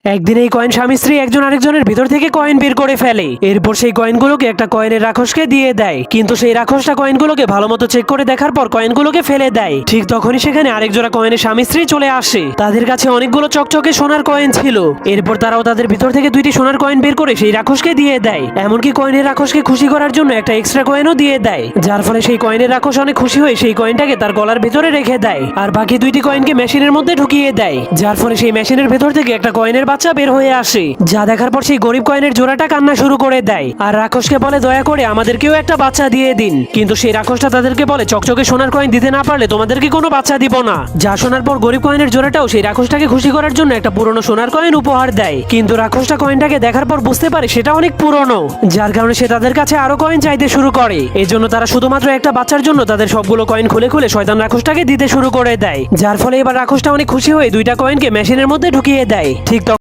একদিন এই কয়েন স্বামী স্ত্রী একজন আরেকজনের ভিতর থেকে কয়েন বের করে ফেলে। এরপর সেই কয়েনগুলোকে একটা কয়েনের রাক্ষসকে দিয়ে দেয়, কিন্তু সেই রাক্ষসটা কয়েনগুলোকে ভালো মতো চেক করে দেখার পর কয়েনগুলোকে ফেলে দেয়। ঠিক তখনই সেখানে আরেক জোড়া কয়েনের স্বামী স্ত্রী চলে আসে। তাদের কাছে অনেকগুলো চকচকে সোনার কয়েন ছিল। এরপর তারাও তাদের ভিতর থেকে দুইটি সোনার কয়েন বের করে সেই রাক্ষসকে দিয়ে দেয়। এমনকি কয়েনের রাক্ষসকে খুশি করার জন্য একটা এক্সট্রা কয়েনও দিয়ে দেয়, যার ফলে সেই কয়েনের রাক্ষস অনেক খুশি হয়ে সেই কয়েনটাকে তার গলার ভিতরে রেখে দেয় আর বাকি দুইটি কয়েনকে মেশিনের মধ্যে ঢুকিয়ে দেয়, যার ফলে সেই মেশিনের ভেতর থেকে একটা কয়েনের বাচ্চা বের হয়ে আসে। যা দেখার পর সেই গরিব কয়েনের জোড়াটা কান্না শুরু করে দেয় আর রাক্ষসকে বলে দয়া করে আমাদেরকেও একটা বাচ্চা দিয়ে দিন। কিন্তু সেই রাক্ষসটা তাদেরকে বলে চকচকে সোনার কয়েন দিতে না পারলে তোমাদেরকে কোনো বাচ্চা দিব না। যা শোনার পর গরিব কয়েনের জোড়াটাও সেই রাক্ষসটাকে খুশি করার জন্য একটা পুরনো সোনার কয়েন উপহার দেয়। কিন্তু রাক্ষসটা কয়েনটাকে দেখার পর বুঝতে পারে সেটা অনেক পুরনো, যার কারণে সে তাদের কাছে আরো কয়েন চাইতে শুরু করে। এজন্য তারা শুধুমাত্র একটা বাচ্চার জন্য তাদের সবগুলো কয়েন খুলে খুলে শয়তান রাক্ষসটাকে দিতে শুরু করে দেয়, যার ফলে এবার রাক্ষসটা অনেক খুশি হয়ে দুইটা কয়েনকে মেশিনের মধ্যে ঢুকিয়ে দেয়। ঠিক